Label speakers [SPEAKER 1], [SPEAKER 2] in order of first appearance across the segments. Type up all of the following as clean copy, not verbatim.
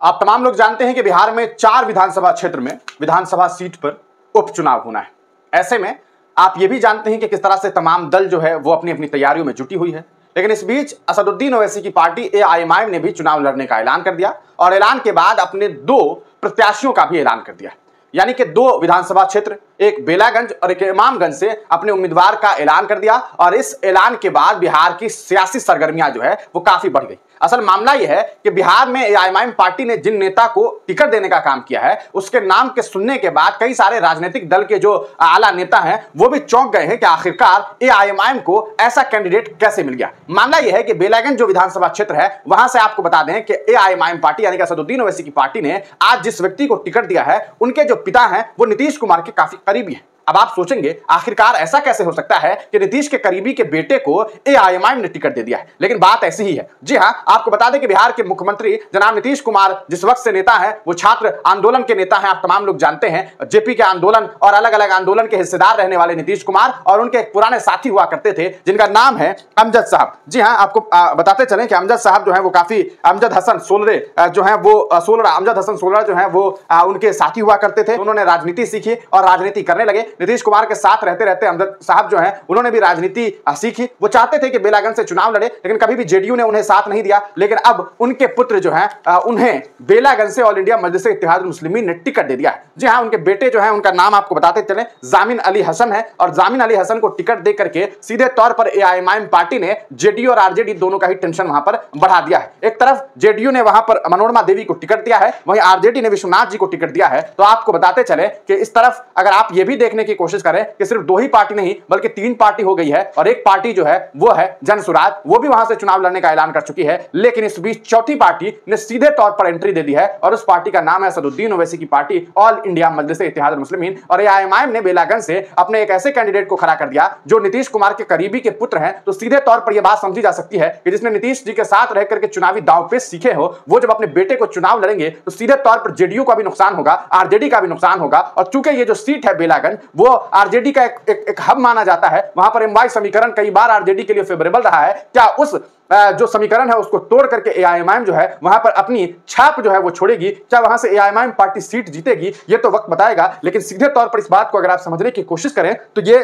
[SPEAKER 1] आप तमाम लोग जानते हैं कि बिहार में 4 विधानसभा क्षेत्र में विधानसभा सीट पर उपचुनाव होना है। ऐसे में आप ये भी जानते हैं कि किस तरह से तमाम दल जो है वो अपनी अपनी तैयारियों में जुटी हुई है। लेकिन इस बीच असदुद्दीन ओवैसी की पार्टी एआईएमआईएम ने भी चुनाव लड़ने का ऐलान कर दिया और ऐलान के बाद अपने 2 प्रत्याशियों का भी ऐलान कर दिया। यानी कि 2 विधानसभा क्षेत्र, एक बेलागंज और एक इमामगंज से अपने उम्मीदवार का ऐलान कर दिया। और इस ऐलान के बाद बिहार की सियासी सरगर्मियां जो है वो काफी बढ़ गई। असल मामला यह है कि बिहार में एआईएमआईएम पार्टी ने जिन नेता को टिकट देने का काम किया है उसके नाम के सुनने के बाद कई सारे राजनीतिक दल के जो आला नेता हैं वो भी चौंक गए हैं कि आखिरकार एआईएमआईएम को ऐसा कैंडिडेट कैसे मिल गया। मामला यह है कि बेलागंज जो विधानसभा क्षेत्र है वहां से आपको बता दें कि एआईएमआईएम पार्टी यानी कि असदुद्दीन ओवैसी की पार्टी ने आज जिस व्यक्ति को टिकट दिया है उनके जो पिता हैं वो नीतीश कुमार के काफी करीबी हैं। अब आप सोचेंगे आखिरकार ऐसा कैसे हो सकता है कि नीतीश के करीबी के बेटे को एआईएमआईएम ने टिकट दे दिया है। लेकिन बात ऐसी ही है। जी हां, आपको बता दें कि बिहार के मुख्यमंत्री जनाब नीतीश कुमार जिस वक्त से नेता हैं वो छात्र आंदोलन के नेता हैं। आप तमाम लोग जानते हैं जेपी के आंदोलन और अलग अलग आंदोलन के हिस्सेदार रहने वाले नीतीश कुमार और उनके एक पुराने साथी हुआ करते थे जिनका नाम है अमजद साहब। जी हां, आपको बताते चलें कि अमजद साहब जो है वो काफी अमजद हसन सोलरे जो है वो अमजद हसन सोलरा जो है वो उनके साथी हुआ करते थे। उन्होंने राजनीति सीखी और राजनीति करने लगे। नीतीश कुमार के साथ रहते रहते अमजद साहब जो हैं उन्होंने भी राजनीति सीखी। वो चाहते थे कि बेलागंज से चुनाव लड़े लेकिन कभी भी जेडीयू ने उन्हें साथ नहीं दिया। लेकिन अब उनके पुत्र जो हैं उन्हें बेलागंज से ऑल इंडिया मजलिस इत्तेहादुल मुस्लिमीन ने टिकट दे दिया है। जी हां, उनके बेटे जो हैं उनका नाम आपको बताते चले जामिन अली हसन है और जामिन अली हसन को टिकट दे करके सीधे तौर पर एआईएमआईएम पार्टी ने जेडीयू और आरजेडी दोनों का ही टेंशन वहां पर बढ़ा दिया है। एक तरफ जेडीयू ने वहां पर मनोरमा देवी को टिकट दिया है, वहीं आरजेडी ने विश्वनाथ जी को टिकट दिया है। तो आपको बताते चले कि इस तरफ अगर आप ये भी देखने की कोशिश करें कि सिर्फ 2 ही पार्टी नहीं बल्कि 3 पार्टी हो गई है और एक पार्टी जो है वो है जनसुराज, वो भी वहां से चुनाव लड़ने का ऐलान कर चुकी है। लेकिन इस बीच चौथी पार्टी ने सीधे तौर पर एंट्री दे दी है और उस पार्टी का नाम है असदुद्दीन ओवैसी की पार्टी ऑल इंडिया मजलिस इत्तेहादुल मुस्लिमीन। और एआईएमआईएम ने बेलागंज से अपने एक ऐसे कैंडिडेट को खड़ा कर दिया जो नीतीश कुमार के करीबी के पुत्र हैं। तो सीधे तौर पर यह बात समझी जा सकती है कि जिसने नीतीश जी के साथ रह करके चुनावी दांवपेच सीखे हो वो जब अपने बेटे को चुनाव लड़ेंगे तो सीधे तौर पर जेडीयू का भी नुकसान होगा, आरजेडी का भी नुकसान होगा। और चूंकि ये जो सीट है बेलागंज वो आरजेडी का एक हब माना जाता है, वहां पर एमवाई समीकरण कई बार आरजेडी के लिए फेवरेबल रहा है। क्या उस जो समीकरण है उसको तोड़ करके एआईएमआईएम जो है वहां पर अपनी छाप जो है वो छोड़ेगी? क्या वहां से एआईएमआईएम पार्टी सीट जीतेगी? ये तो वक्त बताएगा। लेकिन सीधे तौर पर इस बात को अगर आप समझने की कोशिश करें तो ये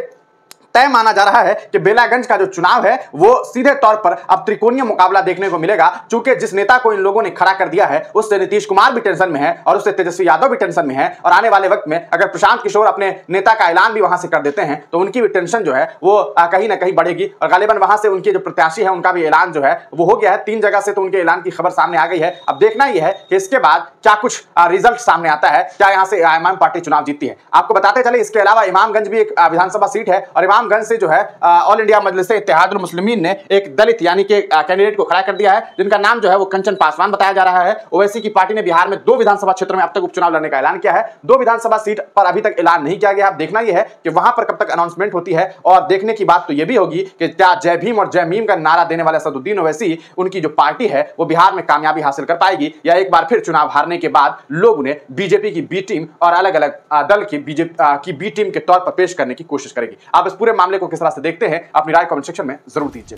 [SPEAKER 1] तय माना जा रहा है कि बेलागंज का जो चुनाव है वो सीधे तौर पर अब त्रिकोणीय मुकाबला देखने को मिलेगा। चूंकि जिस नेता को इन लोगों ने खड़ा कर दिया है उससे नीतीश कुमार भी टेंशन में है और उससे तेजस्वी यादव भी टेंशन में है। और आने वाले वक्त में अगर प्रशांत किशोर अपने नेता का ऐलान भी वहां से कर देते हैं तो उनकी भी टेंशन जो है वो कहीं ना कहीं बढ़ेगी। और गालिबन वहां से उनके जो प्रत्याशी है उनका भी ऐलान जो है वो हो गया है। 3 जगह से तो उनके ऐलान की खबर सामने आ गई है। अब देखना यह है कि इसके बाद क्या कुछ रिजल्ट सामने आता है, क्या यहां से एआईएमआईएम पार्टी चुनाव जीतती है। आपको बताते चले इसके अलावा इमामगंज भी एक विधानसभा सीट है और इमामगंज से जो है ऑल इंडिया मजलिस इत्तेहादुल मुस्लिमीन ने एक दलित यानी कि कैंडिडेट को खड़ा कर दिया है जिनका नाम जो है वो कंचन पासवान बताया जा रहा है। ओवैसी की पार्टी ने बिहार में 2 विधानसभा क्षेत्रों में अब तक उपचुनाव लड़ने का ऐलान किया है। 2 विधानसभा सीट पर अभी तक ऐलान नहीं किया गया। अब देखना यह है कि वहां पर कब तक अनाउंसमेंट होती है। और देखने की बात तो यह भी होगी कि क्या जय भीम और जय मीम का नारा देने वाले असदुद्दीन ओवैसी उनकी जो पार्टी है वो बिहार में कामयाबी हासिल कर पाएगी या एक बार फिर चुनाव हारने के बाद लोग उन्हें बीजेपी की बी टीम और अलग अलग दल की बीजेपी की बी टीम के तौर पर पेश करने की कोशिश करेगी। आप इस पूरे मामले को किस तरह से देखते हैं अपनी राय कमेंट सेक्शन में जरूर दीजिए।